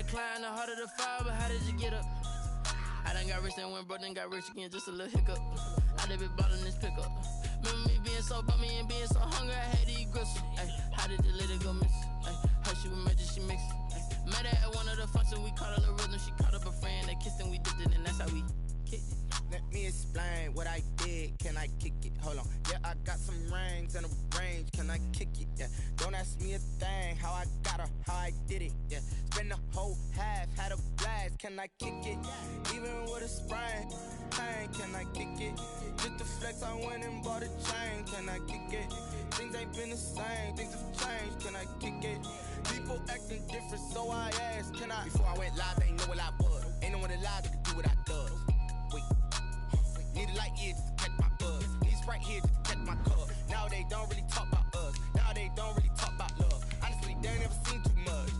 to climb, the harder to fall, but how did you get up? I done got rich and went broke, then got rich again, just a little hiccup. I done been bought in this pickup. Remember me being so bummy and being so hungry, I had to eat gristle. Ay, how did the lady go miss? Ay, her she was magic, she mixed. Met her at one of the functions, we caught a little rhythm. She caught up a friend, they kissed and we dipped it, and that's how we kicked it. Let me explain what I did. Can I kick it? Hold on. Yeah, I got some rings and a range. Can I kick it? Yeah. Don't ask me a thing. How I got her, how I did it. Yeah. Spend the whole half, had a blast. Can I kick it? Even with a sprain, pain. Can I kick it? Just to flex, I went and bought a chain. Can I kick it? Things ain't been the same. Things have changed. Can I kick it? People acting different, so I asked. Can I? Before I went live, they ain't know what I was. Ain't no one alive that could do what I does. Need a light year just to catch my buzz. Need Sprite here just to catch my cup. Now they don't really talk about us. Now they don't really talk about love. Honestly, they ain't never seen too much.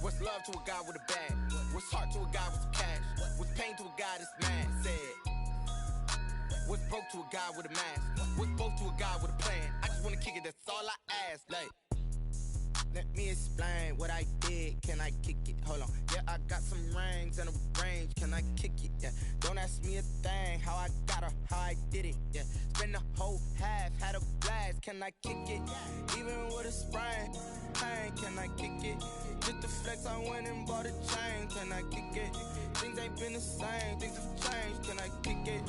What's love to a guy with a bag? What's heart to a guy with some cash? What's pain to a guy that's mad? Said. What's broke to a guy with a mask? What's both to a guy with a plan? I just wanna kick it, that's all I ask. Like, let me explain what I did. Can I kick it? Hold on. Yeah, I got some rings and a range. Can I kick it? Yeah. Don't ask me a thing. How I got her, how I did it. Yeah. Spend the whole half, had a blast. Can I kick it? Even with a sprain, pain. Can I kick it? Just to flex, I went and bought a chain. Can I kick it? Things ain't been the same. Things have changed. Can I kick it?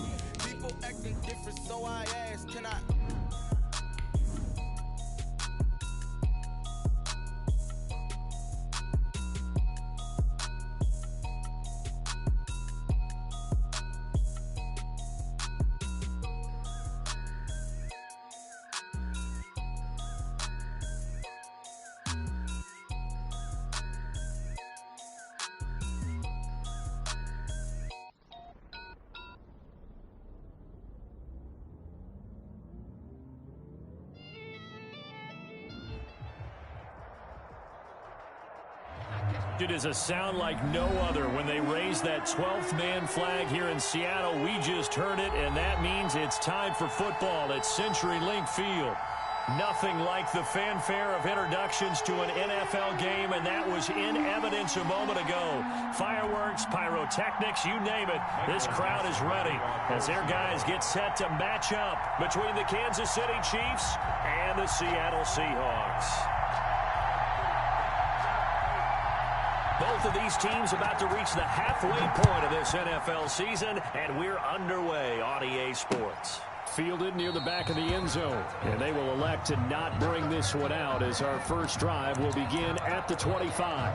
People acting different, so I asked. Can I? It is a sound like no other when they raise that 12th man flag here in Seattle. We just heard it, and that means it's time for football at CenturyLink Field. Nothing like the fanfare of introductions to an NFL game, and that was in evidence a moment ago. Fireworks, pyrotechnics, you name it. This crowd is ready as their guys get set to match up between the Kansas City Chiefs and the Seattle Seahawks. Both of these teams about to reach the halfway point of this NFL season, and we're underway on EA Sports. Fielded near the back of the end zone, and they will elect to not bring this one out as our first drive will begin at the 25.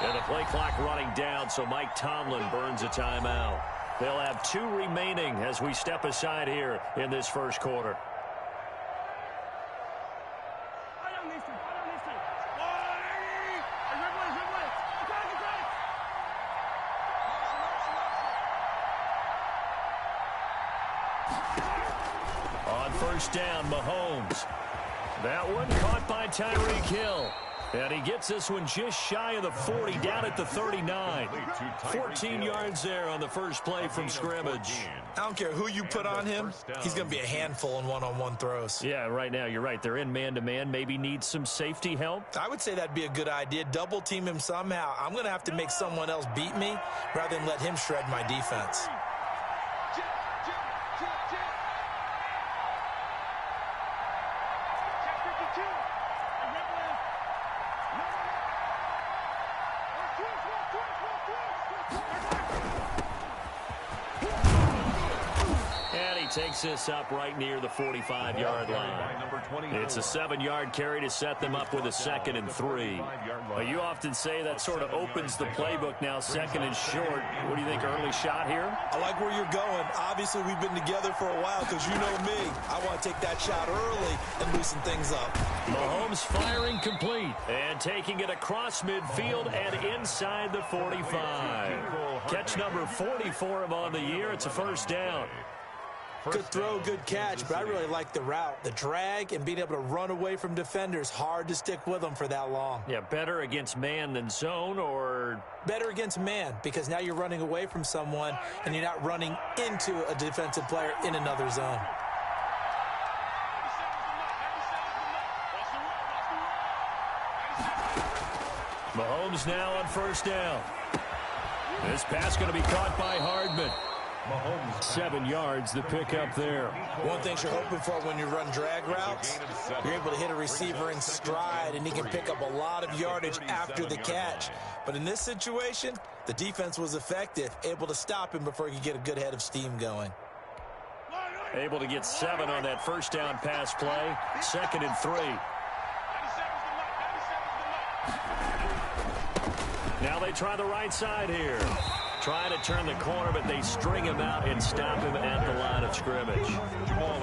And the play clock running down, so Mike Tomlin burns a timeout. They'll have 2 remaining as we step aside here in this first quarter. On first down, Mahomes. That one caught by Tyreek Hill. And he gets this one just shy of the 40, down at the 39. 14 yards there on the first play from scrimmage. I don't care who you put on him, he's going to be a handful in one-on-one throws. Yeah, right now, you're right. They're in man-to-man. Maybe needs some safety help. I would say that'd be a good idea. Double team him somehow. I'm going to have to make someone else beat me rather than let him shred my defense. takes this up right near the 45-yard line. It's a 7-yard carry to set them up with a 2nd and 3. Well, you often say that sort of opens the playbook now, 2nd and short. What do you think, early shot here? I like where you're going. Obviously, we've been together for a while because you know me. I want to take that shot early and loosen things up. Mahomes firing complete and taking it across midfield and inside the 45. Catch number 40 for him on the year. It's a first down. Good throw, good catch, but I really like the route. The drag and being able to run away from defenders, hard to stick with them for that long. Yeah, better against man than zone, or? Better against man, because now you're running away from someone and you're not running into a defensive player in another zone. Mahomes now on first down. This pass going to be caught by Hardman. 7 yards, the pickup there. One thing you're hoping for when you run drag routes, you're able to hit a receiver in stride, and he can pick up a lot of yardage after the catch. But in this situation, the defense was effective, able to stop him before he could get a good head of steam going. Able to get 7 on that first down pass play. 2nd and 3. Now they try the right side here. Trying to turn the corner, but they string him out and stop him at the line of scrimmage.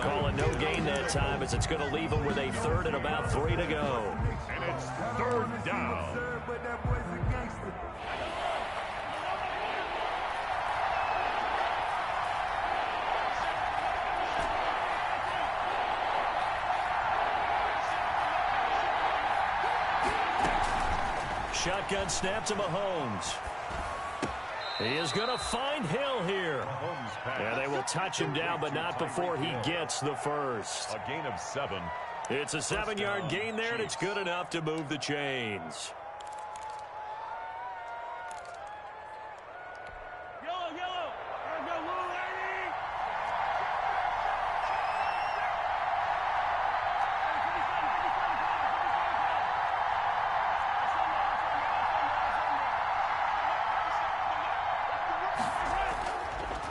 Call it no gain that time, as it's going to leave him with a 3rd and about 3 to go. And it's 3rd down. Shotgun snap to Mahomes. He is going to find Hill here. And they will touch him down, but not before he gets the first. A gain of 7. It's a 7-yard gain there, and it's good enough to move the chains.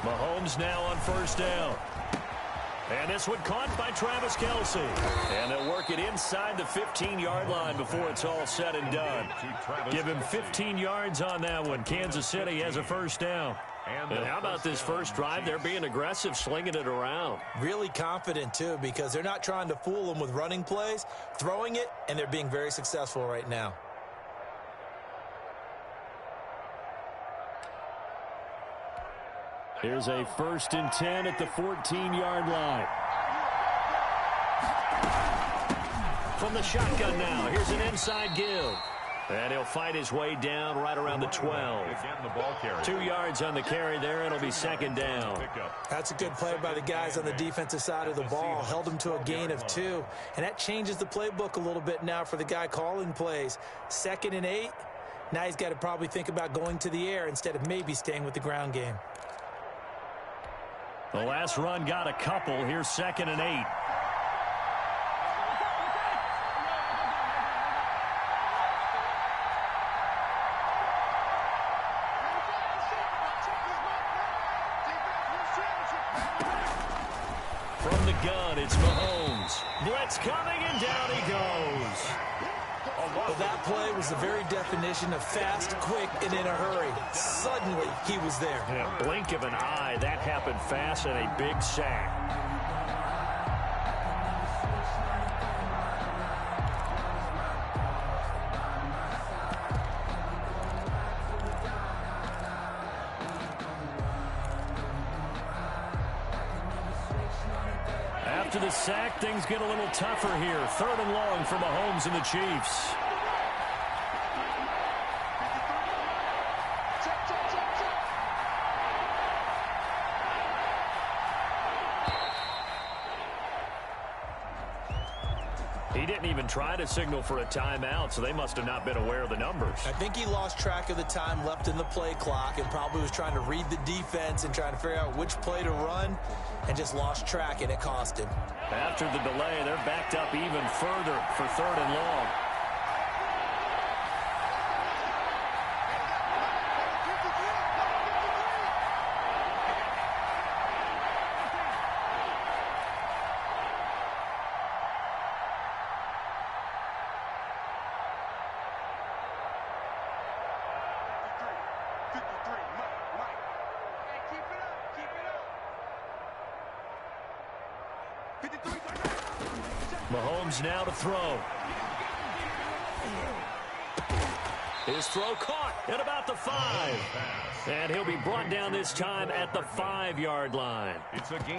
Mahomes now on first down. And this one caught by Travis Kelce. And they'll work it inside the 15-yard line before it's all said and done. Give him 15 yards on that one. Kansas City has a first down. And how about this first drive? They're being aggressive, slinging it around. Really confident, too, because they're not trying to fool them with running plays, throwing it, and they're being very successful right now. Here's a 1st and 10 at the 14-yard line. From the shotgun now, here's an inside give. And he'll fight his way down right around the 12. 2 yards on the carry there. It'll be 2nd down. That's a good play by the guys on the defensive side of the ball. Held him to a gain of 2. And that changes the playbook a little bit now for the guy calling plays. 2nd and 8. Now he's got to probably think about going to the air instead of maybe staying with the ground game. The last run got a couple. Here's 2nd and 8. From the gun, it's Mahomes. Blitz coming, and down he goes. Well, that play was the very definition of fast, quick, and in a hurry. Suddenly, he was there. In a blink of an eye, that happened fast, and a big sack. After the sack, things get a little tougher here. 3rd and long for Mahomes and the Chiefs. He didn't even try to signal for a timeout, so they must have not been aware of the numbers. I think he lost track of the time left in the play clock and probably was trying to read the defense and trying to figure out which play to run and just lost track, and it cost him. After the delay, they're backed up even further for 3rd and long. Mahomes now to throw. His throw caught at about the 5. And he'll be brought down this time at the 5-yard line.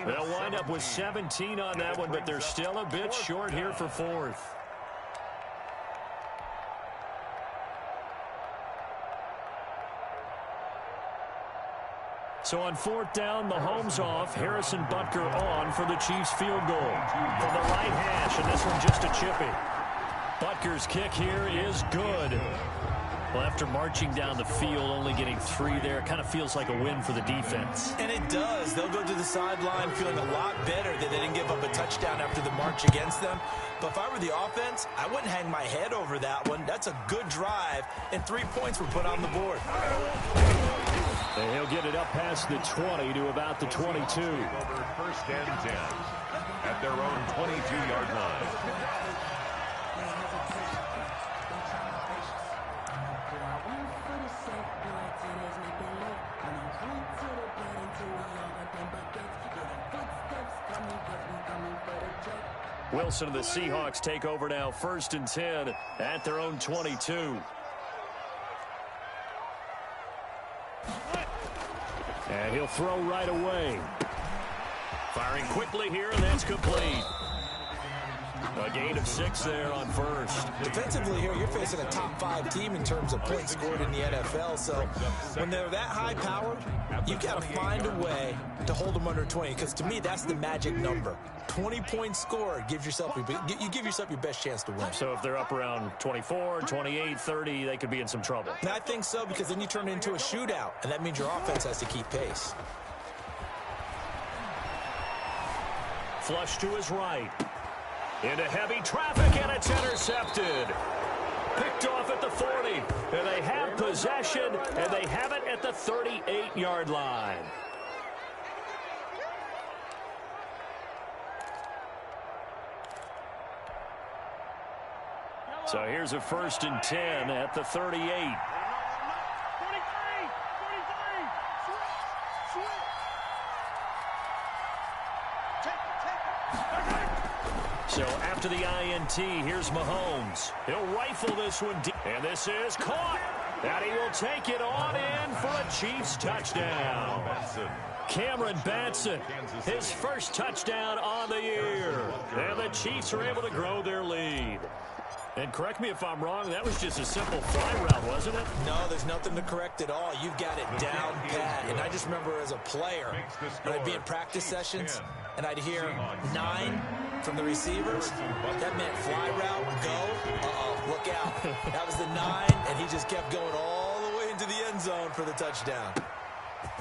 They'll wind up with 17 on that one, but they're still a bit short here for 4th. So on 4th down, Mahomes off, Harrison Butker on for the Chiefs field goal. From the right hash, and this one just a chippy. Butker's kick here is good. Well, after marching down the field, only getting 3 there, kind of feels like a win for the defense. And it does. They'll go to the sideline feeling a lot better that they didn't give up a touchdown after the march against them. But if I were the offense, I wouldn't hang my head over that one. That's a good drive, and 3 points were put on the board. And he'll get it up past the 20 to about the 22. First and 10 at their own 22-yard line. Wilson of the Seahawks take over now, 1st and 10 at their own 22. And he'll throw right away. Firing quickly here, and that's complete. A gain of 6 there on 1st. Defensively here, you're facing a top 5 team in terms of points scored in the NFL. So when they're that high powered, you've got to find a way to hold them under 20. Because to me, that's the magic number. 20 points scored gives yourself you give yourself your best chance to win. So if they're up around 24, 28, 30, they could be in some trouble. And I think so, because then you turn it into a shootout, and that means your offense has to keep pace. Flush to his right. Into heavy traffic, and it's intercepted. Picked off at the 40. And they have possession, and they have it at the 38-yard line. So here's a 1st and 10 at the 38. So after the INT, here's Mahomes. He'll rifle this one deep. And this is caught. And he will take it on in for a Chiefs touchdown. Cameron Batson, his first touchdown on the year. And the Chiefs are able to grow their lead. And correct me if I'm wrong, that was just a simple fly route, wasn't it? No, there's nothing to correct at all. You've got it down pat. And I just remember as a player, when I'd be in practice sessions, and I'd hear 9 from the receivers. That meant fly route, go. Uh-oh, look out. That was the 9, and he just kept going all the way into the end zone for the touchdown.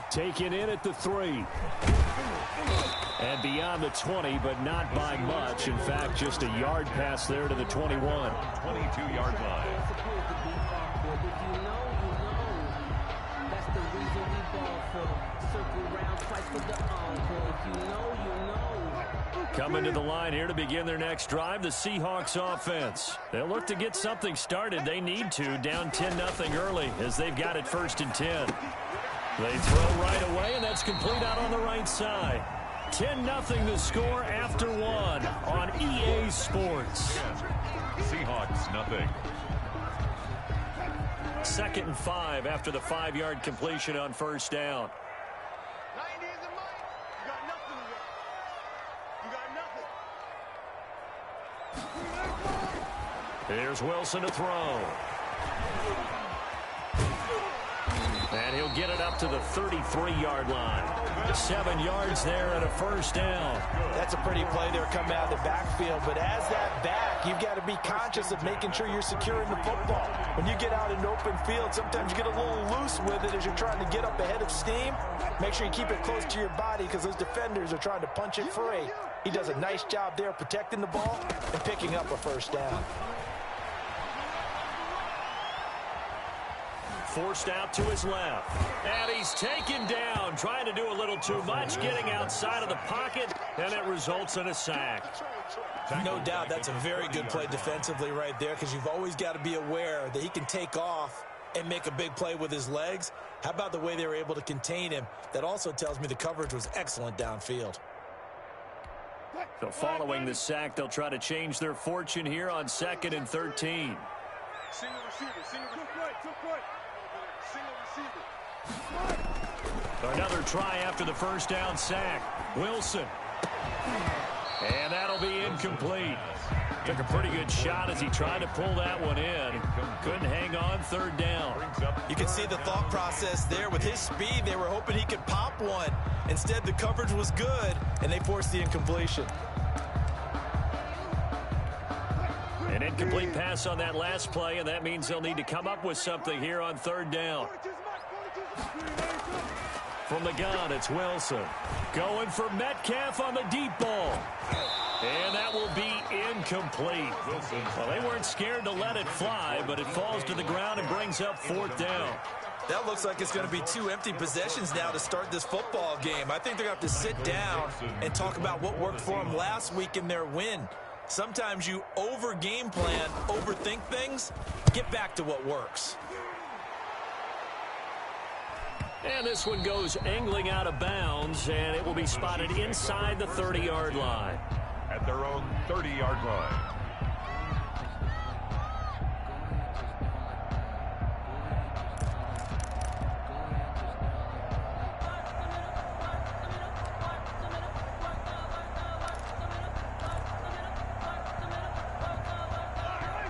Taken in at the 3. And beyond the 20, but not by much. In fact, just a yard pass there to the 21. 22-yard line. Coming to the line here to begin their next drive, the Seahawks offense. They'll look to get something started. They need to, down 10-0 early as they've got it 1st and 10. They throw right away, and that's complete out on the right side. 10-0 the score after 1 on EA Sports. Seahawks, nothing. 2nd and 5 after the 5-yard completion on 1st down. Here's Wilson to throw. And he'll get it up to the 33-yard line. 7 yards there and a 1st down. That's a pretty play there coming out of the backfield. But as that back, you've got to be conscious of making sure you're securing the football. When you get out in open field, sometimes you get a little loose with it as you're trying to get up ahead of steam. Make sure you keep it close to your body because those defenders are trying to punch it free. He does a nice job there protecting the ball and picking up a 1st down. Forced out to his left. And he's taken down, trying to do a little too much, getting outside of the pocket, and it results in a sack. No doubt that's a very good play defensively right there because you've always got to be aware that he can take off and make a big play with his legs. How about the way they were able to contain him? That also tells me the coverage was excellent downfield. So following the sack, they'll try to change their fortune here on 2nd and 13. Single receiver. Another try after the first down sack. Wilson. And that'll be incomplete. Took a pretty good shot as he tried to pull that one in. Couldn't hang on 3rd down. You can see the thought process there. With his speed, they were hoping he could pop one. Instead, the coverage was good, and they forced the incompletion. An incomplete pass on that last play, and that means they'll need to come up with something here on 3rd down. From the gun, it's Wilson. Going for Metcalf on the deep ball. And that will be incomplete. Well, they weren't scared to let it fly, but it falls to the ground and brings up 4th down. That looks like it's going to be 2 empty possessions now to start this football game. I think they're going to have to sit down and talk about what worked for them last week in their win. Sometimes you over-game plan, overthink things. Get back to what works. And this one goes angling out of bounds, and it will be spotted inside the 30-yard line. At their own 30-yard line.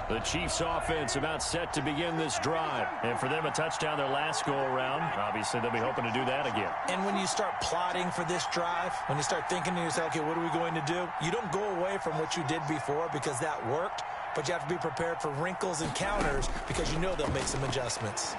The Chiefs offense about set to begin this drive. And for them, a touchdown their last go-around. Obviously, they'll be hoping to do that again. And when you start plotting for this drive, when you start thinking to yourself, okay, what are we going to do? You don't go away from what you did before because that worked, but you have to be prepared for wrinkles and counters because you know they'll make some adjustments.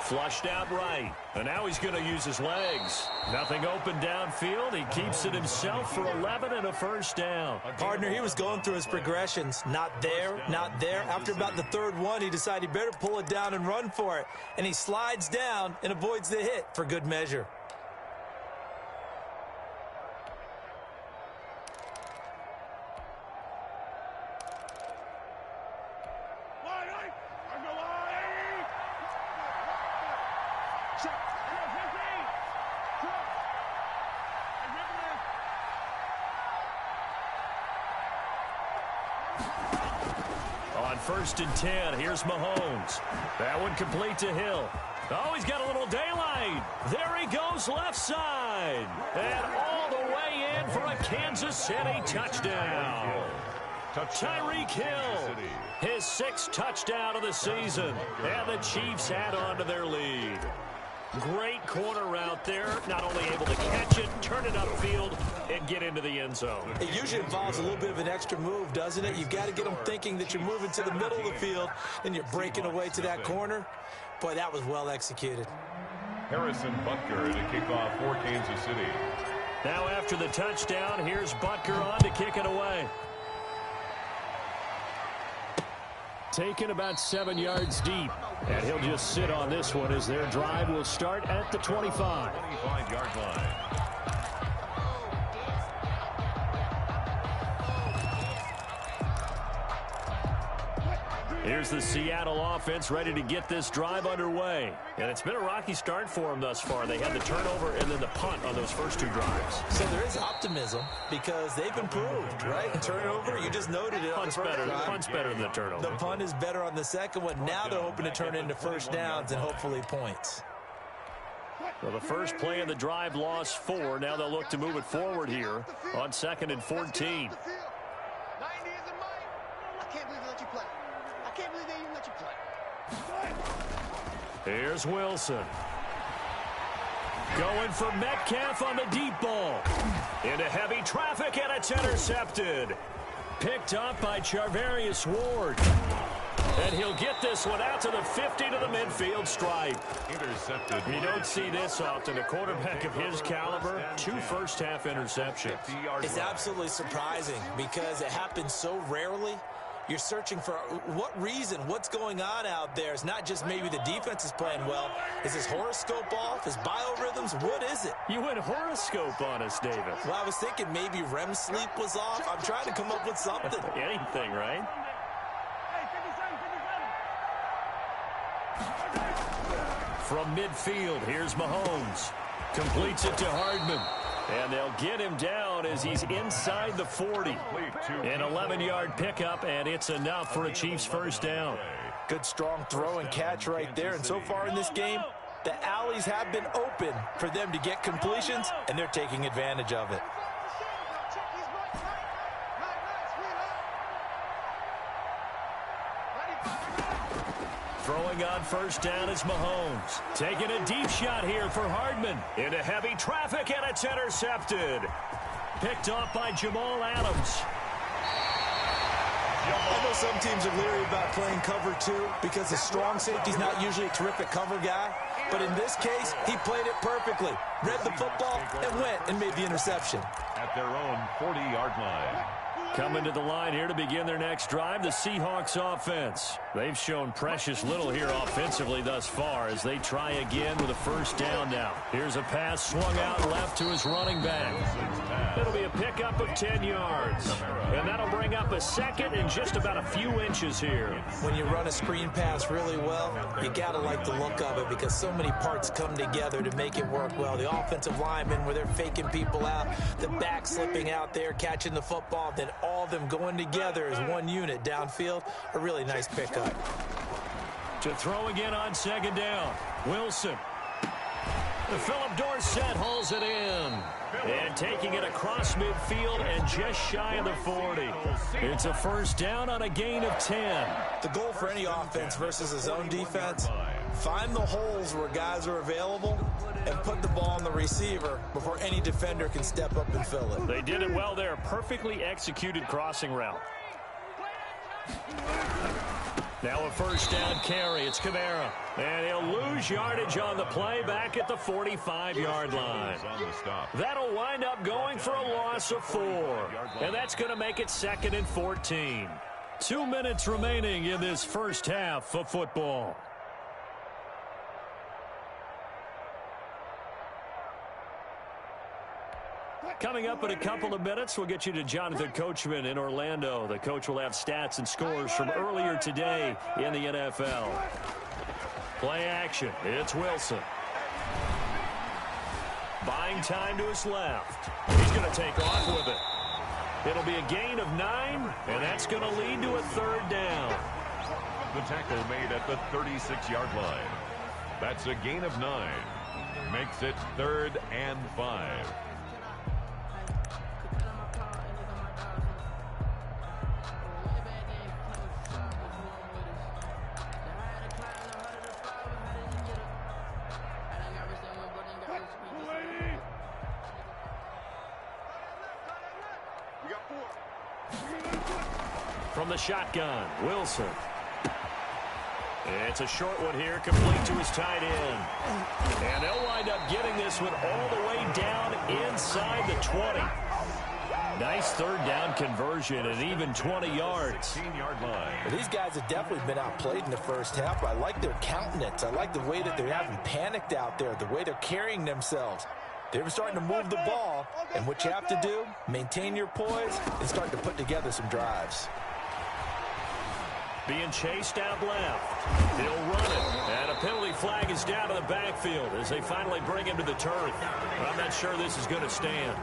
Flushed out right. And now he's going to use his legs. Nothing open downfield. He keeps it himself for 11 and a 1st down. Partner, he was going through his progressions. Not there, not there. After about the 3rd one, he decided he better pull it down and run for it. And he slides down and avoids the hit for good measure. On 1st and 10, here's Mahomes. That one complete to Hill. Oh, he's got a little daylight. There he goes left side. And all the way in for a Kansas City touchdown. Tyreek Hill, his 6th touchdown of the season. And the Chiefs add on to their lead. Great corner route there. Not only able to catch it, turn it upfield, and get into the end zone. It usually involves a little bit of an extra move, doesn't it? You've got to get them thinking that you're moving to the middle of the field and you're breaking away to that corner. Boy, that was well executed. Harrison Butker to kick off for Kansas City. Now after the touchdown, here's Butker on to kick it away. Taken about 7 yards deep. And he'll just sit on this one as their drive will start at the 25. 25-yard line. Here's the Seattle offense ready to get this drive underway. And it's been a rocky start for them thus far. They had the turnover and then the punt on those first 2 drives. So there is optimism because they've improved, right? Turnover, you just noted it. Punt's better than the turnover. The punt is better on the second one. Now they're hoping to turn it into 1st downs and hopefully points. Well, the first play of the drive lost 4. Now they'll look to move it forward here on 2nd and 14. Here's Wilson. Going for Metcalf on the deep ball. Into heavy traffic, and it's intercepted. Picked up by Charvarius Ward. And he'll get this one out to the 50 to the midfield stripe. Intercepted. You don't see this often. A quarterback of his caliber, 2 first-half interceptions. It's absolutely surprising because it happens so rarely. You're searching for what reason, what's going on out there. It's not just maybe the defense is playing well. Is his horoscope off? His biorhythms? What is it? You went horoscope on us, David. Well, I was thinking maybe REM sleep was off. I'm trying to come up with something. Anything, right? From midfield, here's Mahomes. Completes it to Hardman. And they'll get him down as he's inside the 40. An 11-yard pickup, and it's enough for a Chiefs first down. Good strong throw and catch right there. And so far in this game, the alleys have been open for them to get completions, and they're taking advantage of it. Throwing on first down is Mahomes. Taking a deep shot here for Hardman. Into heavy traffic, and it's intercepted. Picked off by Jamal Adams. I know some teams are leery about playing cover 2 because the strong safety's not usually a terrific cover guy. But in this case, he played it perfectly. Read the football and went and made the interception. At their own 40-yard line. Coming to the line here to begin their next drive, the Seahawks offense. They've shown precious little here offensively thus far as they try again with a first down now. Here's a pass swung out left to his running back. It'll be a pickup of 10 yards. And that'll bring up a second and just about a few inches here. When you run a screen pass really well, you got to like the look of it because so many parts come together to make it work well. The offensive linemen where they're faking people out, the back slipping out there, catching the football, then all of them going together as one unit downfield. A really nice pickup. To throw again on second down, Wilson. Philip Dorsett hauls it in. And taking it across midfield and just shy of the 40. It's a first down on a gain of 10. The goal for any offense versus his own defense, find the holes where guys are available and put the ball on the receiver before any defender can step up and fill it. They did it well there. Perfectly executed crossing route. Now a first down carry. It's Kamara. And he'll lose yardage on the play back at the 45-yard line. That'll wind up going for a loss of 4. And that's going to make it 2nd and 14. 2 minutes remaining in this first half of football. Coming up in a couple of minutes, we'll get you to Jonathan Coachman in Orlando. The coach will have stats and scores from earlier today in the NFL. Play action. It's Wilson. Buying time to his left. He's going to take off with it. It'll be a gain of 9, and that's going to lead to a third down. The tackle made at the 36-yard line. That's a gain of 9. Makes it 3rd and 5. From the shotgun, Wilson. It's a short one here, complete to his tight end. And they'll wind up getting this one all the way down inside the 20. Nice third down conversion and even 20 yards. Well, these guys have definitely been outplayed in the first half. I like their countenance. I like the way that they're having panicked out there, the way they're carrying themselves. They're starting to move the ball, and what you have to do, maintain your poise and start to put together some drives. Being chased out left. He'll run it. And a penalty flag is down to the backfield as they finally bring him to the turf. I'm not sure this is going to stand.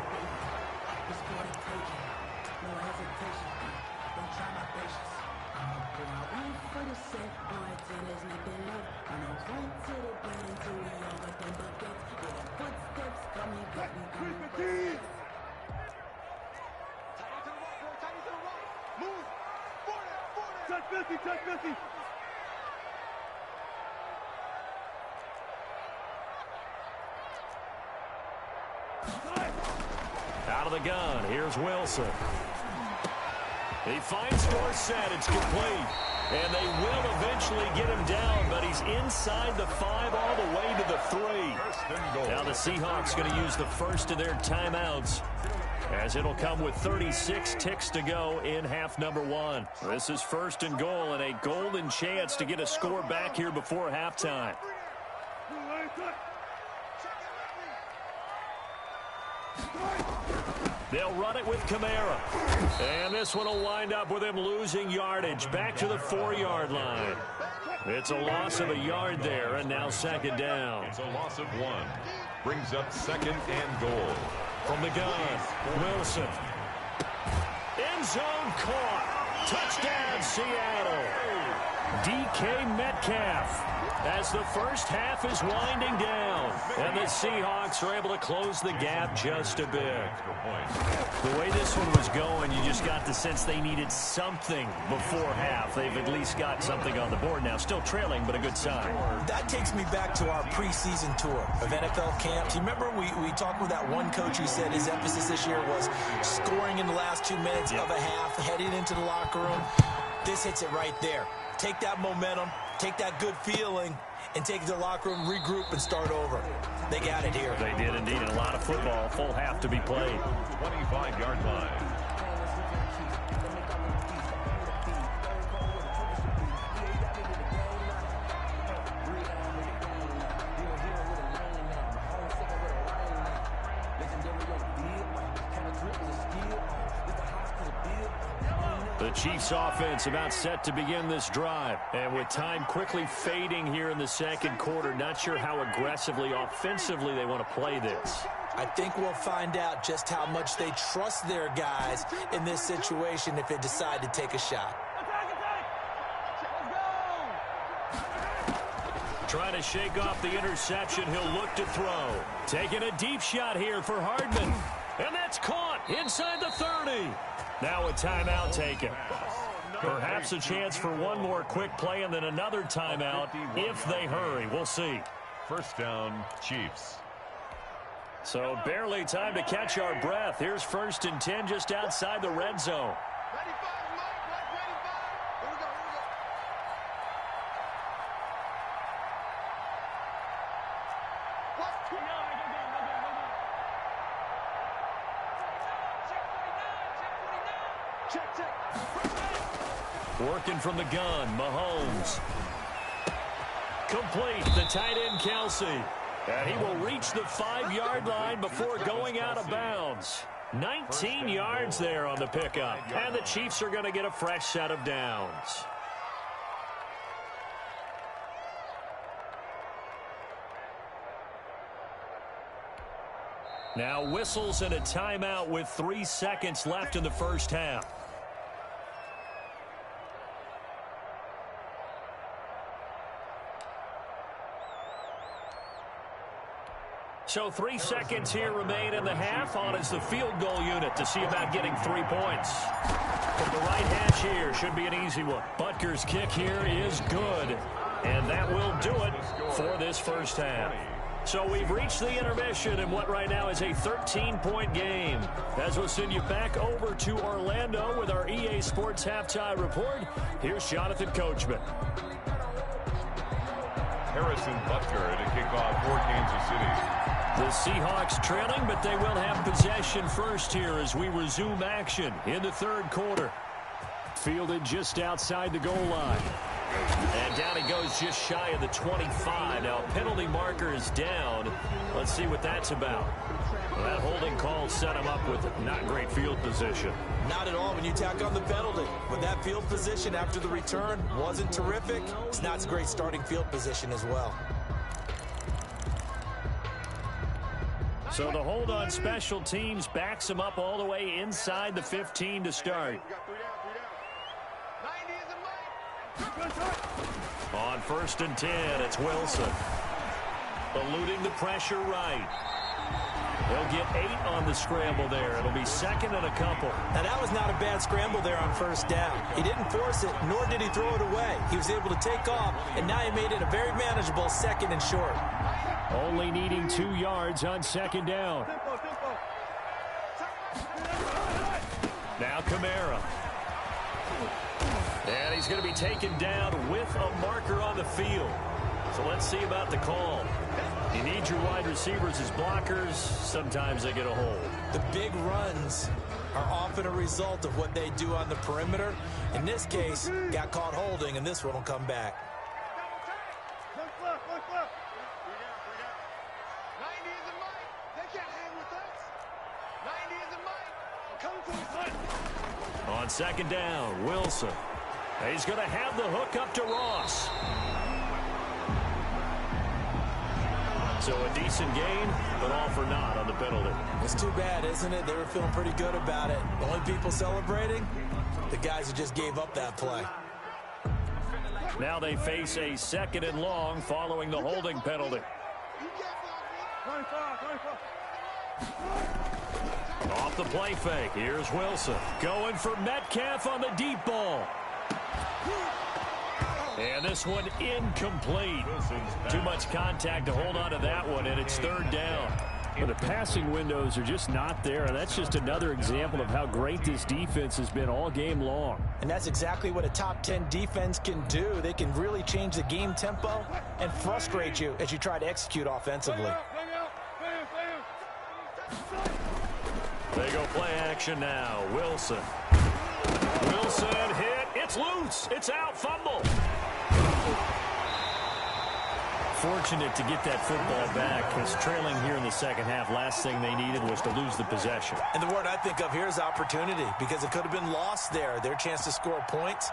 Out of the gun, here's Wilson. He finds Dorsett, it's complete. And they will eventually get him down, but he's inside the 5 all the way to the 3. Now the Seahawks going to use the first of their timeouts, as it'll come with 36 ticks to go in half number 1. This is 1st and goal, and a golden chance to get a score back here before halftime. They'll run it with Kamara. And this one will wind up with him losing yardage back to the 4-yard line. It's a loss of a yard there, and now 2nd down. It's a loss of 1. Brings up 2nd and goal. From the gun, Wilson. End zone caught. Touchdown, Seattle. DK Metcalf as the first half is winding down. And the Seahawks are able to close the gap just a bit. The way this one was going, you just got the sense they needed something before half. They've at least got something on the board now. Still trailing, but a good sign. That takes me back to our preseason tour of NFL camps. You remember we talked with that one coach who said his emphasis this year was scoring in the last 2 minutes of a half, heading into the locker room. This hits it right there. Take that momentum, take that good feeling, and take it to the locker room, regroup, and start over. They got it here. They did indeed. And a lot of football, full half to be played. 25-yard line. The Chiefs offense about set to begin this drive. And with time quickly fading here in the second quarter, not sure how aggressively, offensively they want to play this. I think we'll find out just how much they trust their guys in this situation if they decide to take a shot. Trying to shake off the interception. He'll look to throw. Taking a deep shot here for Hardman. And that's caught inside the 30. Now a timeout taken. Perhaps a chance for one more quick play and then another timeout if they hurry. We'll see. First down, Chiefs. So barely time to catch our breath. Here's 1st and 10 just outside the red zone. Working from the gun, Mahomes. Complete, the tight end, Kelsey. And he will reach the 5-yard line before going out of bounds. 19 yards there on the pickup. And the Chiefs are going to get a fresh set of downs. Now whistles and a timeout with 3 seconds left in the first half. So 3 seconds here remain in the half. On is the field goal unit to see about getting 3 points. From the right hash here, should be an easy one. Butker's kick here is good. And that will do it for this first half. So we've reached the intermission in what right now is a 13-point game. As we'll send you back over to Orlando with our EA Sports Halftime Report, here's Jonathan Coachman. Harrison Butker to kick off for Kansas City. The Seahawks trailing, but they will have possession first here as we resume action in the third quarter. Fielded just outside the goal line. And down he goes just shy of the 25. Now, penalty marker is down. Let's see what that's about. Well, that holding call set him up with not great field position. Not at all when you tack on the penalty. But that field position after the return wasn't terrific. It's not a great starting field position as well. So the hold on special teams backs him up all the way inside the 15 to start. On 1st and 10, it's Wilson. Eluding the pressure right. He'll get 8 on the scramble there. It'll be second and a couple. Now, that was not a bad scramble there on first down. He didn't force it, nor did he throw it away. He was able to take off, and now he made it a very manageable second and short. Only needing 2 yards on second down. Now Kamara. And he's going to be taken down with a marker on the field. So let's see about the call. You need your wide receivers as blockers. Sometimes they get a hold. The big runs are often a result of what they do on the perimeter. In this case, got caught holding, and this one will come back. On second down, Wilson. He's going to have the hook up to Ross. So a decent gain, but all for naught on the penalty. Well, It's too bad, isn't it? They were feeling pretty good about it. The only people celebrating, the guys who just gave up that play. Now they face a 2nd and long following the holding penalty. Off the play fake. Here's Wilson. Going for Metcalf on the deep ball. And this one incomplete. Too much contact to hold on to that one, and it's 3rd down. But the passing windows are just not there, and that's just another example of how great this defense has been all game long. And that's exactly what a top 10 defense can do. They can really change the game tempo and frustrate you as you try to execute offensively. They go play action now. Wilson. Wilson hit. It's loose. It's out. Fumble. Fortunate to get that football back, because trailing here in the second half, last thing they needed was to lose the possession. And the word I think of here is opportunity, because it could have been lost there. Their chance to score points,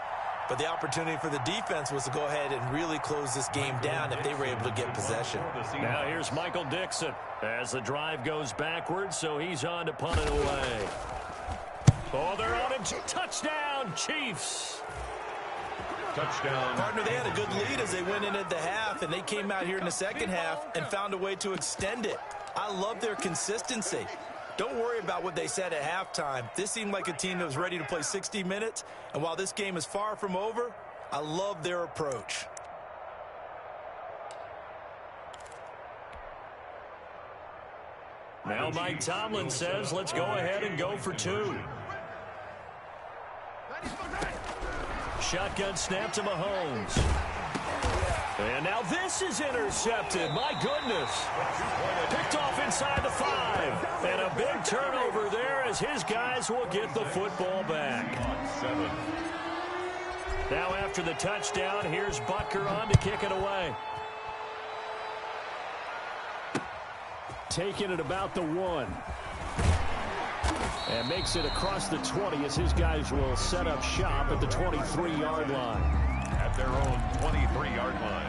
but the opportunity for the defense was to go ahead and really close this game down if they were able to get possession. Now here's Michael Dixon as the drive goes backwards, so he's on to punt it away. Oh, they're on it. Touchdown, Chiefs. Touchdown. Partner, they had a good lead as they went into the half, and they came out here in the second half and found a way to extend it. I love their consistency. Don't worry about what they said at halftime. This seemed like a team that was ready to play 60 minutes, and while this game is far from over, I love their approach. Now Mike Tomlin says, let's go ahead and go for 2. Shotgun snap to Mahomes. And now this is intercepted. My goodness. Picked off inside the 5. And a big turnover there as his guys will get the football back. Now after the touchdown, here's Butker on to kick it away. Taking it about the 1. And makes it across the 20 as his guys will set up shop at the 23-yard line. At their own 23-yard line.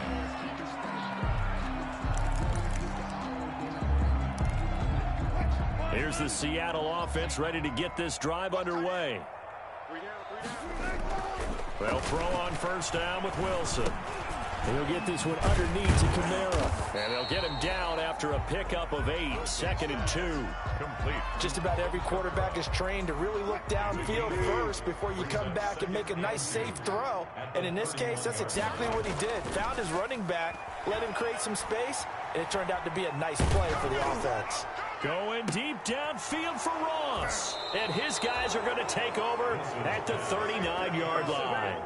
Here's the Seattle offense ready to get this drive underway. They'll throw on first down with Wilson. He'll get this one underneath to Kamara. And they'll get him down after a pickup of 8. 2nd and 2. Complete. Just about every quarterback is trained to really look downfield first before you come back and make a nice, safe throw. And in this case, that's exactly what he did. Found his running back, let him create some space, and it turned out to be a nice play for the offense. Going deep downfield for Ross. And his guys are going to take over at the 39-yard line.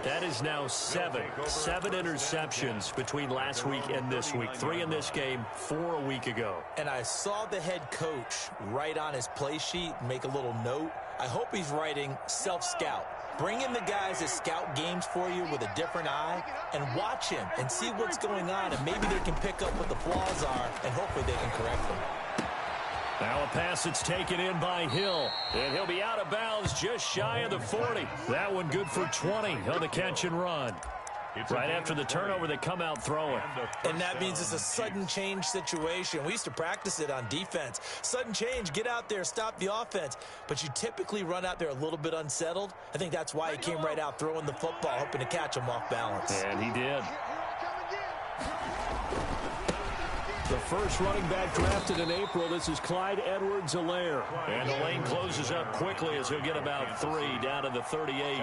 That is now 7 interceptions between last week and this week. 3 in this game, 4 a week ago. And I saw the head coach write on his play sheet, make a little note. I hope he's writing self-scout. Bring in the guys that scout games for you with a different eye and watch him and see what's going on, and maybe they can pick up what the flaws are, and hopefully they can correct them. Now a pass that's taken in by Hill. And he'll be out of bounds just shy of the 40. That one good for 20 on the catch and run. Right after the turnover, they come out throwing. And that means it's a sudden change situation. We used to practice it on defense. Sudden change, get out there, stop the offense. But you typically run out there a little bit unsettled. I think that's why he came right out throwing the football, hoping to catch him off balance. And he did. The first running back drafted in April, this is Clyde Edwards-Helaire. And the lane closes up quickly as he'll get about 3 down to the 38.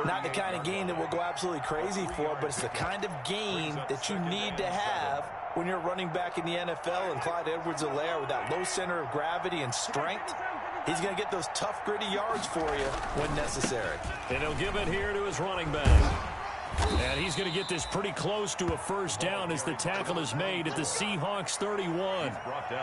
Not the kind of game that we'll go absolutely crazy for, but it's the kind of game that you need to have when you're running back in the NFL. And Clyde Edwards-Helaire, with that low center of gravity and strength, he's going to get those tough, gritty yards for you when necessary. And he'll give it here to his running back. And he's going to get this pretty close to a first down as the tackle is made at the Seahawks 31.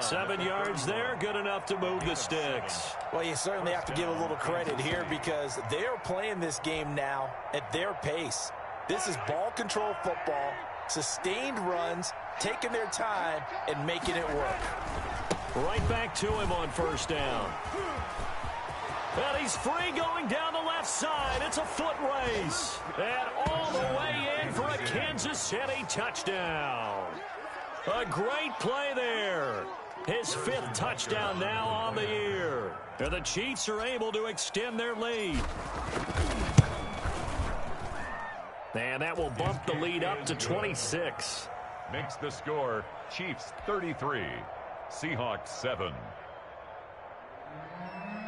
7 yards there, good enough to move the sticks. Well, you certainly have to give a little credit here because they are playing this game now at their pace. This is ball control football, sustained runs, taking their time, and making it work. Right back to him on first down. And he's free going down the left side. It's a foot race. And all the way in for a Kansas City touchdown. A great play there. His 5th touchdown now on the year. And the Chiefs are able to extend their lead. And that will bump the lead up to 26. Makes the score Chiefs 33, Seahawks 7.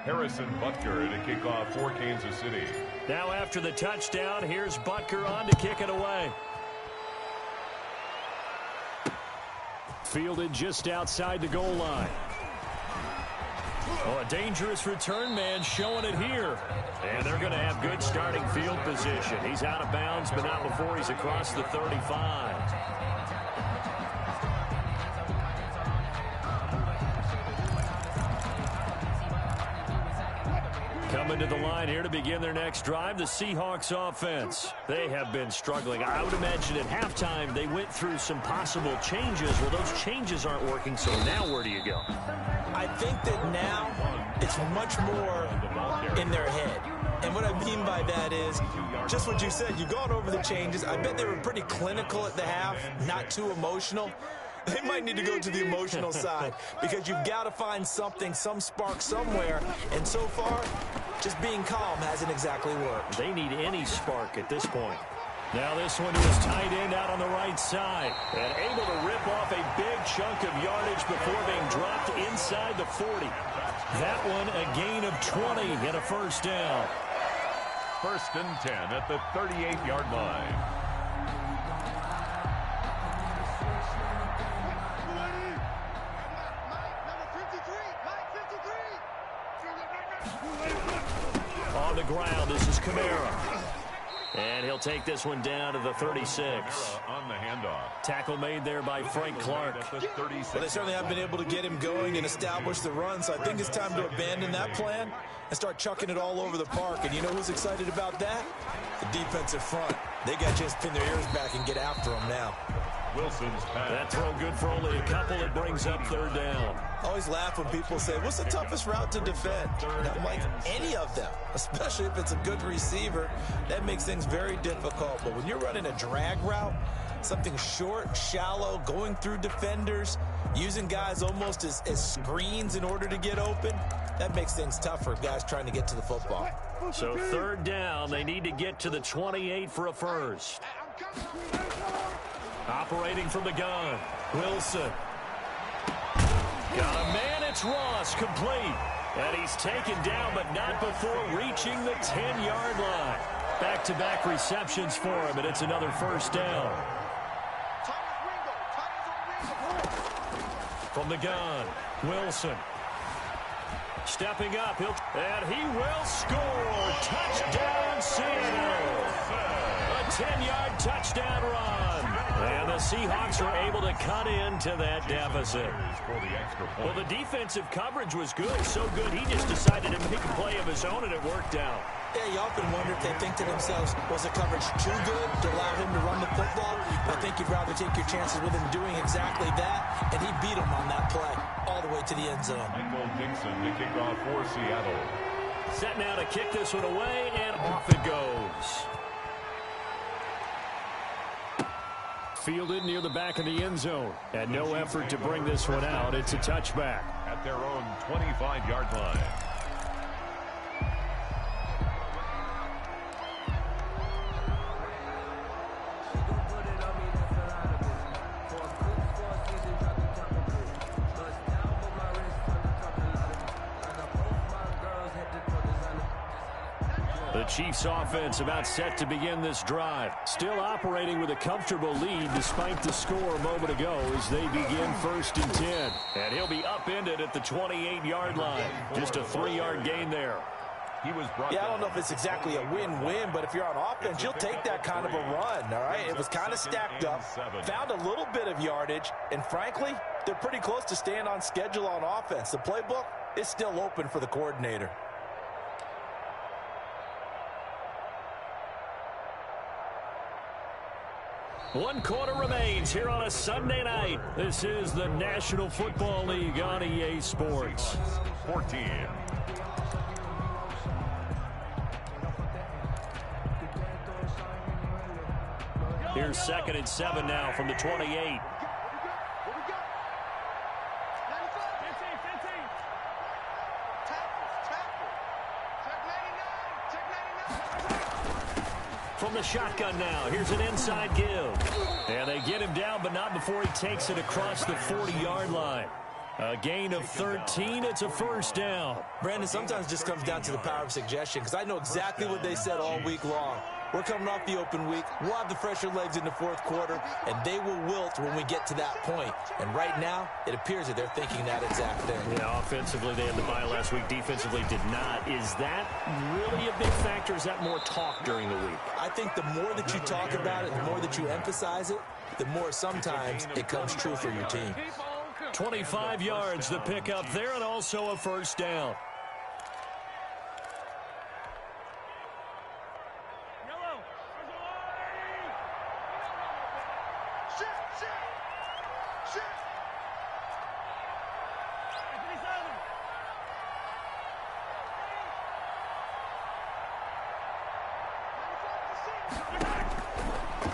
Harrison Butker to kick off for Kansas City. Now after the touchdown, here's Butker on to kick it away. Fielded just outside the goal line. Oh, a dangerous return man showing it here. And they're going to have good starting field position. He's out of bounds, but not before he's across the 35. Coming to the line here to begin their next drive, the Seahawks offense. They have been struggling. I would imagine at halftime they went through some possible changes. Well, those changes aren't working, so now where do you go? I think that now it's much more in their head. And what I mean by that is just what you said. You've gone over the changes. I bet they were pretty clinical at the half, not too emotional. They might need to go to the emotional side because you've got to find something, some spark somewhere. And so far, just being calm hasn't exactly worked. They need any spark at this point. Now this one is tight end out on the right side and able to rip off a big chunk of yardage before being dropped inside the 40. That one a gain of 20 and a first down. 1st and 10 at the 38-yard line. On the ground, this is Kamara. And he'll take this one down to the 36. On the handoff. Tackle made there by Frank Clark. Well, they certainly haven't been able to get him going and establish the run, so I think it's time to abandon that plan and start chucking it all over the park. And you know who's excited about that? The defensive front. They got to just pin their ears back and get after him now. Wilson's pass. That throw good for only a couple. It brings up 3rd down. I always laugh when people say, what's the toughest route to defend? And I'm like, any of them, especially if it's a good receiver. That makes things very difficult. But when you're running a drag route, something short, shallow, going through defenders, using guys almost as screens in order to get open, that makes things tough for guys trying to get to the football. So 3rd down, they need to get to the 28 for a first. Operating from the gun, Wilson. Got a man, it's Ross, complete. And he's taken down, but not before reaching the 10-yard line. Back-to-back receptions for him, and it's another first down. From the gun, Wilson. Stepping up, and he will score. Touchdown, Seattle. A 10-yard touchdown run. And the Seahawks are able to cut into that deficit. Well, the defensive coverage was good, so good he just decided to make a play of his own, and it worked out. Yeah, you often wonder if they think to themselves, was the coverage too good to allow him to run the football? I think you'd rather take your chances with him doing exactly that, and he beat him on that play all the way to the end zone. Michael Dixon to kick off for Seattle. Set now to kick this one away, and off it goes. Fielded near the back of the end zone, and no effort to bring this one out. It's a touchback. At their own 25-yard line. The Chiefs offense about set to begin this drive. Still operating with a comfortable lead despite the score a moment ago as they begin 1st and 10. And he'll be upended at the 28-yard line. Just a 3-yard gain there. He was brought I don't know if it's exactly a win-win, but if you're on offense, you'll take that kind of a run, all right? It was kind of stacked up, found a little bit of yardage, and frankly, they're pretty close to staying on schedule on offense. The playbook is still open for the coordinator. One quarter remains here on a Sunday night. This is the National Football League on EA Sports. 14. Here's 2nd and 7 now from the 28. From the shotgun now, here's an inside give. And they get him down, but not before he takes it across the 40-yard line. A gain of 13. It's a first down. Brandon, sometimes it just comes down to the power of suggestion, because I know exactly what they said all week long. We're coming off the open week. We'll have the fresher legs in the fourth quarter, and they will wilt when we get to that point. And right now, it appears that they're thinking that exact thing. Yeah, offensively, they had the bye last week. Defensively, did not. Is that really a big factor? Is that more talk during the week? I think the more that you talk about it, the more that you emphasize it, the more sometimes it comes true for your team. 25 yards, the pickup there, and also a first down.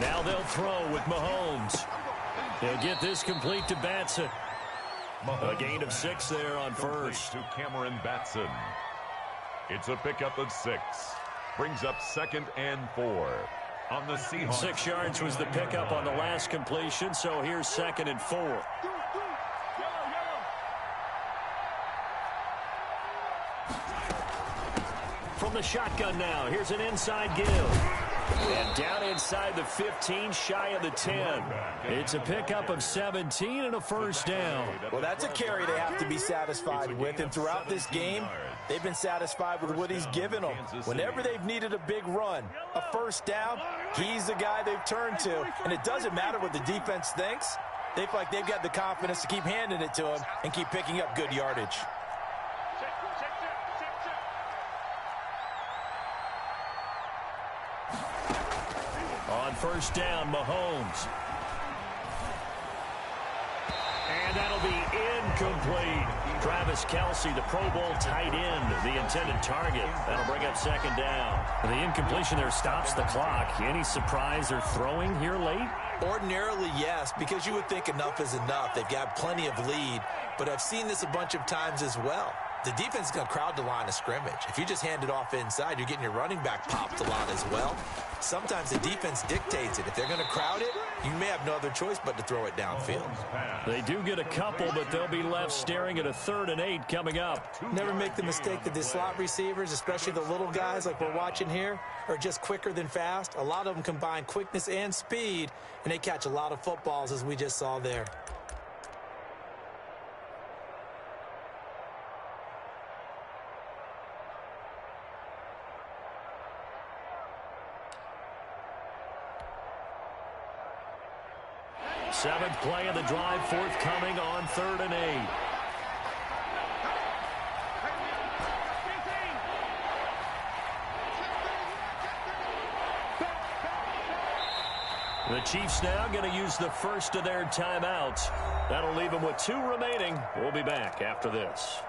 Now they'll throw with Mahomes. They'll get this complete to Batson. A gain of 6 there on first. To Cameron Batson. It's a pickup of 6. Brings up 2nd and 4. On the Seahawks. 6 yards was the pickup on the last completion, so here's 2nd and 4. From the shotgun now, here's an inside give. And down inside the 15, shy of the 10. It's a pickup of 17 and a first down. Well, that's a carry they have to be satisfied with. And throughout this game, they've been satisfied with what he's given them. Whenever they've needed a big run, a first down, he's the guy they've turned to. And it doesn't matter what the defense thinks. They feel like they've got the confidence to keep handing it to him and keep picking up good yardage. On first down, Mahomes. And that'll be incomplete. Travis Kelce, the Pro Bowl tight end, the intended target. That'll bring up 2nd down. The incompletion there stops the clock. Any surprise they're throwing here late? Ordinarily, yes, because you would think enough is enough. They've got plenty of lead, but I've seen this a bunch of times as well. The defense is going to crowd the line of scrimmage. If you just hand it off inside, you're getting your running back popped a lot as well. Sometimes the defense dictates it. If they're going to crowd it, you may have no other choice but to throw it downfield. They do get a couple, but they'll be left staring at a 3rd and 8 coming up. Never make the mistake that the slot receivers, especially the little guys like we're watching here, are just quicker than fast. A lot of them combine quickness and speed, and they catch a lot of footballs, as we just saw there. Seventh play of the drive, forthcoming on 3rd and 8. The Chiefs now going to use the first of their timeouts. That'll leave them with 2 remaining. We'll be back after this.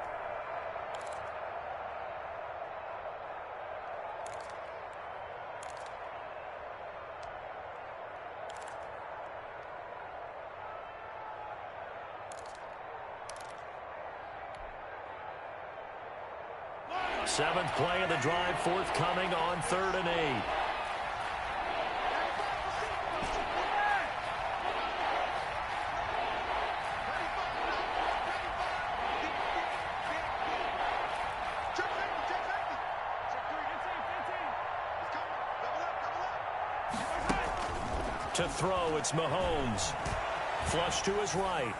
Seventh play of the drive, forthcoming on 3rd and 8. To throw, it's Mahomes. Flush to his right.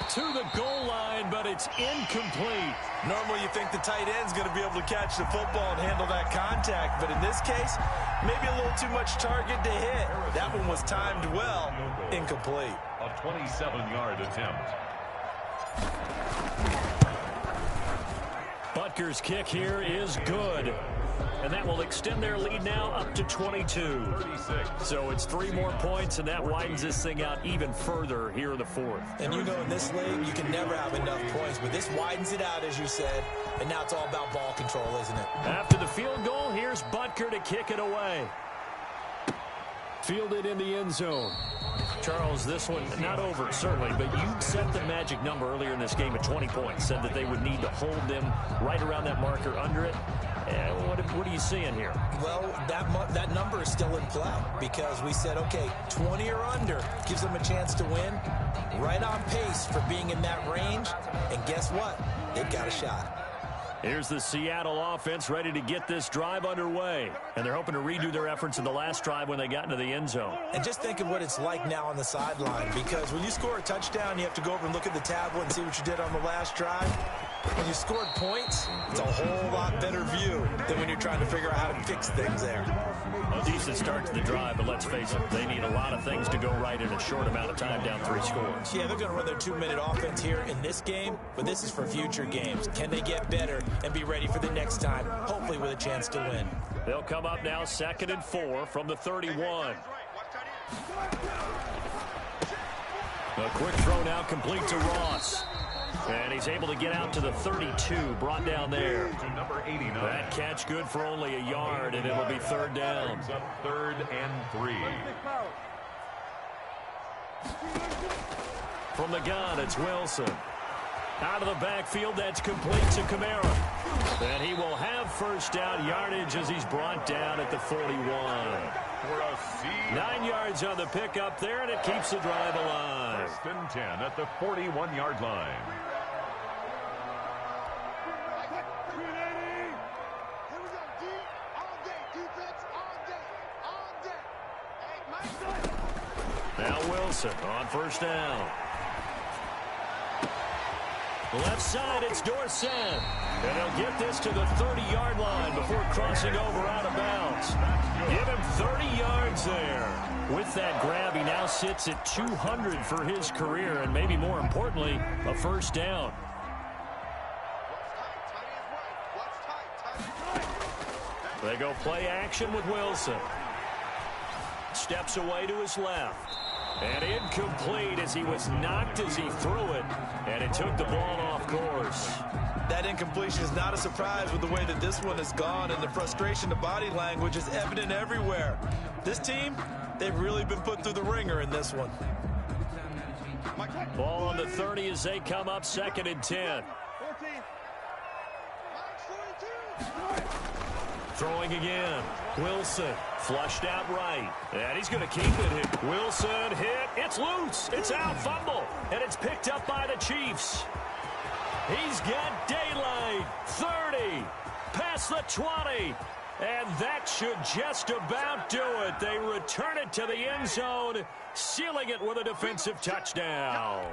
To the goal line, but it's incomplete. Normally you think the tight end's going to be able to catch the football and handle that contact, but in this case, maybe a little too much target to hit. That one was timed well. Incomplete. A 27-yard attempt. Butker's kick here is good. And that will extend their lead now up to 22. 36. So it's 3 more points, and that widens this thing out even further here in the 4th. And you know in this league, you can never have enough points, but this widens it out, as you said, and now it's all about ball control, isn't it? After the field goal, here's Butker to kick it away. Fielded in the end zone. Charles, this one not over, certainly, but you set the magic number earlier in this game at 20 points, said that they would need to hold them right around that marker under it. What are you seeing here? Well, that number is still in play because we said, okay, 20 or under gives them a chance to win. Right on pace for being in that range. And guess what? They've got a shot. Here's the Seattle offense ready to get this drive underway. And they're hoping to redo their efforts in the last drive when they got into the end zone. And just think of what it's like now on the sideline, because when you score a touchdown, you have to go over and look at the tablet and see what you did on the last drive. When you scored points, it's a whole lot better view than when you're trying to figure out how to fix things there. A decent start to the drive, but let's face it, they need a lot of things to go right in a short amount of time down 3 scores. Yeah, they're going to run their 2-minute offense here in this game, but this is for future games. Can they get better and be ready for the next time, hopefully with a chance to win? They'll come up now 2nd and 4 from the 31. A quick throw now complete to Ross. And he's able to get out to the 32, brought down there. That catch good for only a yard, and it'll be 3rd down. 3rd and 3. From the gun, it's Wilson. Out of the backfield, that's complete to Kamara. And he will have first down yardage as he's brought down at the 41. 9 yards on the pickup there, and it keeps the drive alive. 1st and 10 at the 41-yard line. Now Wilson on first down. Left side, it's Dorsett. And he'll get this to the 30-yard line before crossing over out of bounds. Give him 30 yards there. With that grab, he now sits at 200 for his career, and maybe more importantly, a first down. They go play action with Wilson. Steps away to his left. And incomplete as he was knocked as he threw it. And it took the ball off course. That incompletion is not a surprise with the way that this one has gone, and the frustration to body language is evident everywhere. This team, they've really been put through the ringer in this one. Ball on the 30 as they come up 2nd and 10. Throwing again. Wilson flushed out right. And he's going to keep it. Wilson hit. It's loose. It's out. Fumble. And it's picked up by the Chiefs. He's got daylight. 30. Past the 20. And that should just about do it. They return it to the end zone, sealing it with a defensive touchdown.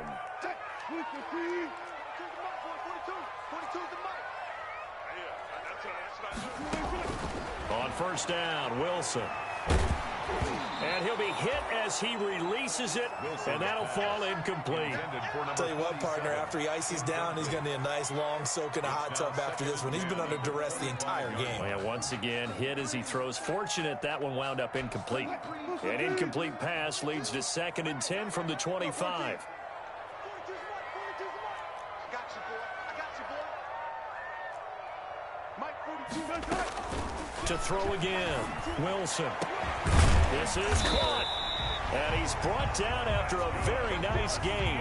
On first down, Wilson. And he'll be hit as he releases it, and that'll fall incomplete. I'll tell you what, partner, after he ices down, he's going to need a nice long soak in a hot tub after this one. He's been under duress the entire game. And once again, hit as he throws. Fortunate that one wound up incomplete. An incomplete pass leads to 2nd and 10 from the 25. To throw again, Wilson. This is caught. And he's brought down after a very nice gain.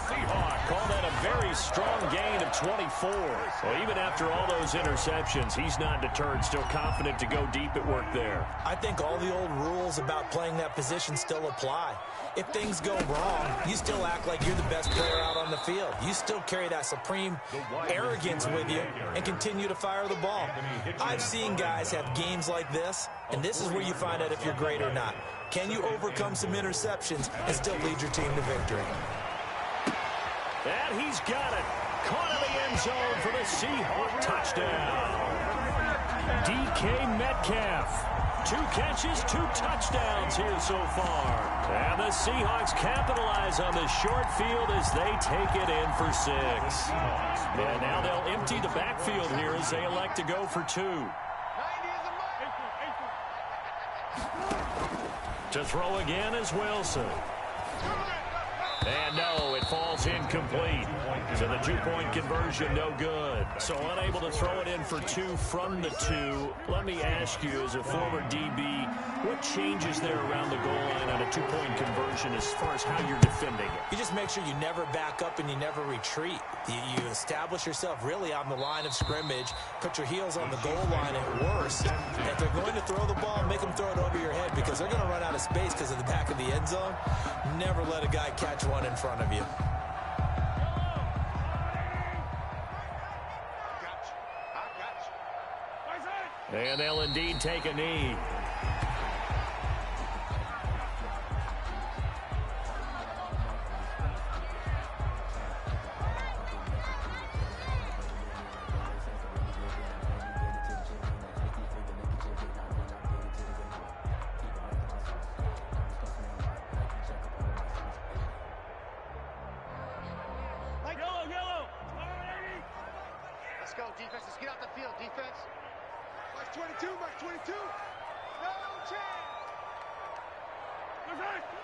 Seahawks call that a very strong gain of 24. Well, even after all those interceptions, he's not deterred, still confident to go deep at work there. I think all the old rules about playing that position still apply. If things go wrong, you still act like you're the best player out on the field. You still carry that supreme arrogance with you and continue to fire the ball. I've seen guys have games like this, and this is where you find out if you're great or not. Can you overcome some interceptions and still lead your team to victory? And he's got it. Caught in the end zone for the Seahawks touchdown. DK Metcalf. 2 catches, 2 touchdowns here so far. And the Seahawks capitalize on the short field as they take it in for 6. And now they'll empty the backfield here as they elect to go for 2. To throw again is Wilson. And no, it falls incomplete. So the two-point conversion, no good. So unable to throw it in for two from the two. Let me ask you, as a former DB, what changes there around the goal line on a two-point conversion as far as how you're defending it? You just make sure you never back up and you never retreat. You establish yourself really on the line of scrimmage, put your heels on the goal line at worst. And if they're going to throw the ball, make them throw it over your head because they're going to run out of space because of the back of the end zone. Never let a guy catch one in front of you. And they'll indeed take a knee. Let's go, defense. Let's get out the field, defense. Mark 22, Mark 22. No chance.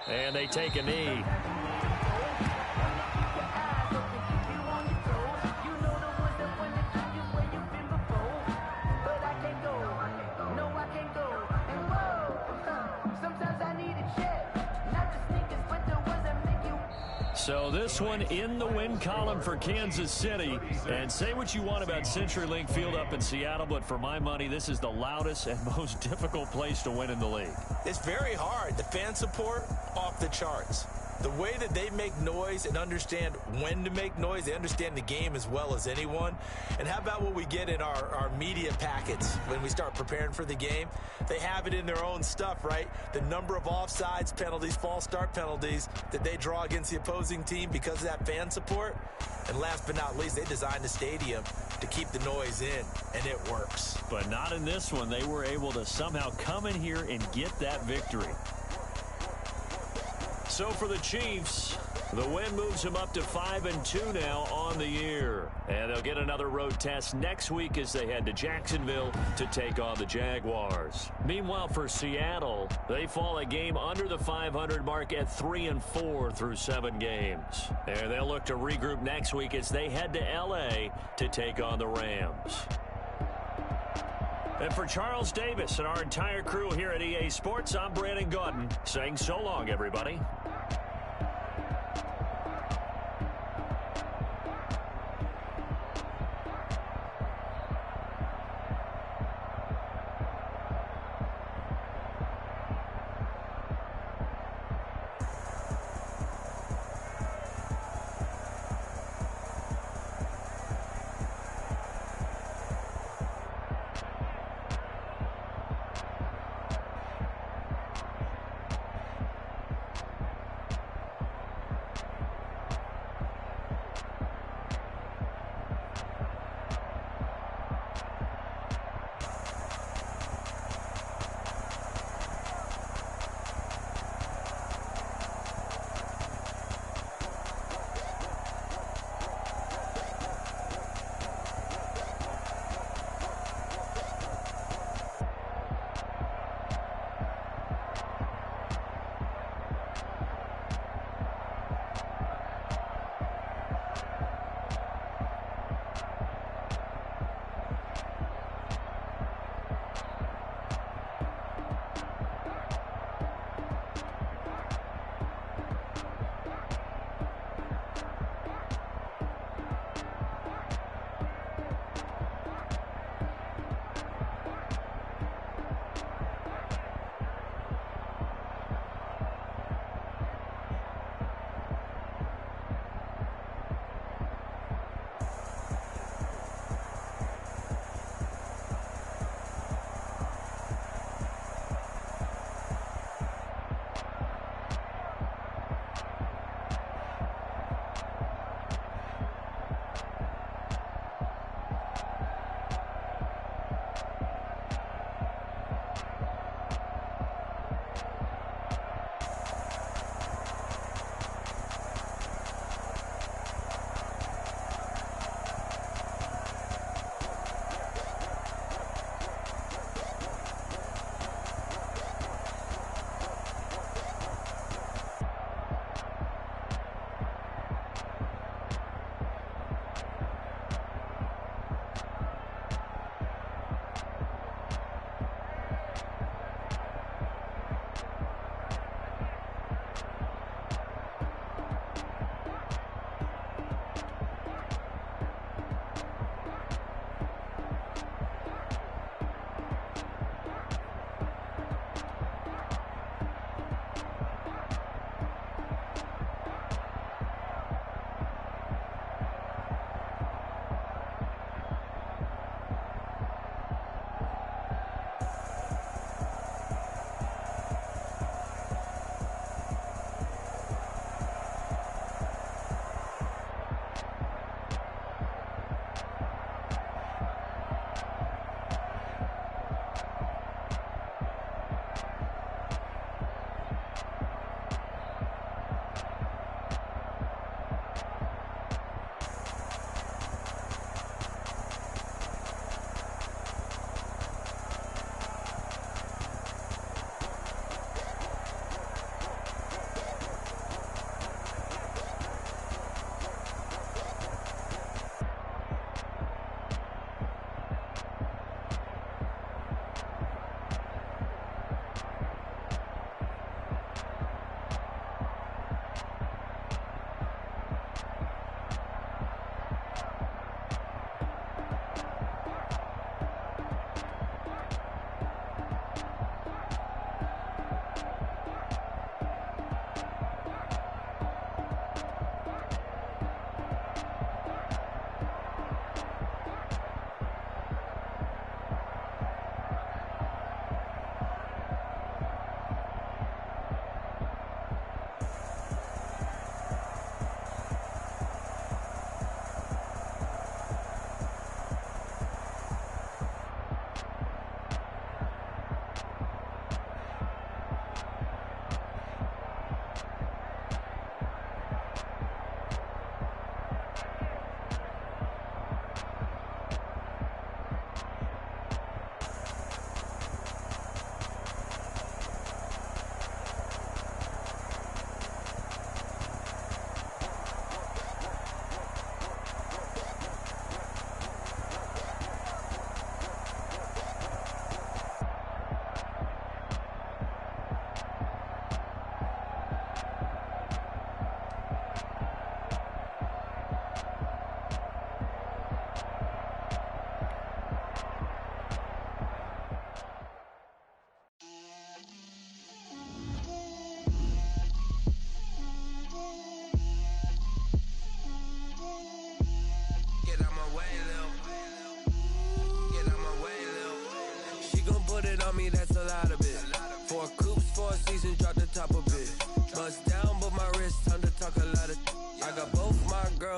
And they take a knee. So this one in the win column for Kansas City. And say what you want about CenturyLink Field up in Seattle, but for my money, this is the loudest and most difficult place to win in the league. It's very hard. The fan support, off the charts. The way that they make noise and understand when to make noise, they understand the game as well as anyone. And how about what we get in our media packets when we start preparing for the game? They have it in their own stuff, right? The number of offsides penalties, false start penalties that they draw against the opposing team because of that fan support. And last but not least, they designed the stadium to keep the noise in, and it works. But not in this one. They were able to somehow come in here and get that victory. So for the Chiefs, the win moves them up to 5-2 now on the year. And they'll get another road test next week as they head to Jacksonville to take on the Jaguars. Meanwhile, for Seattle, they fall a game under the 500 mark at 3-4 through 7 games. And they'll look to regroup next week as they head to L.A. to take on the Rams. And for Charles Davis and our entire crew here at EA Sports, I'm Brandon Gaudin saying so long, everybody.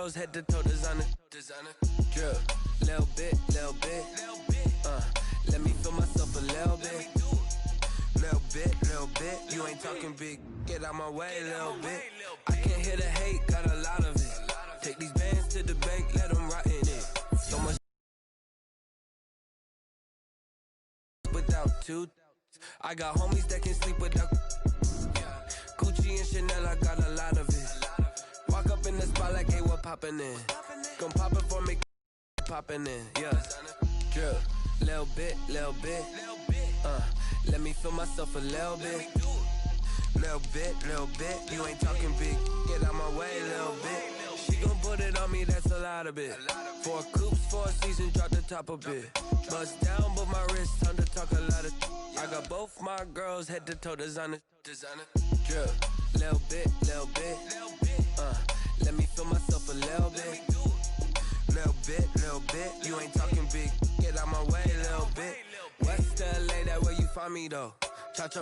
girls head to toe designer. Drip, little bit. Let me feel myself a little bit. Little bit. You ain't talking big. Get out my way, little bit. I can't hear the hate, got a lot of it. Take these bands to the bank, let them rot in it. So much without two. I got homies that can sleep without Gucci and Chanel, I got a lot of it. Walk up in the spot like, hey, what poppin' in? Gon' pop it for me, poppin' in, yeah. Drip, little bit. Let me feel myself a little bit. Little bit. You ain't talking big. Get out my way, little bit. She gon' put it on me, that's a lot of it. 4 coops, 4 seasons, drop the top a bit. Bust down, but my wrist, time to talk a lot of. I got both my girls head to toe designer. Drip, little bit. Let me feel myself a little bit. Little bit. You ain't talking big. Get out my way, little bit. West LA, that where you find me though. Cha-cha.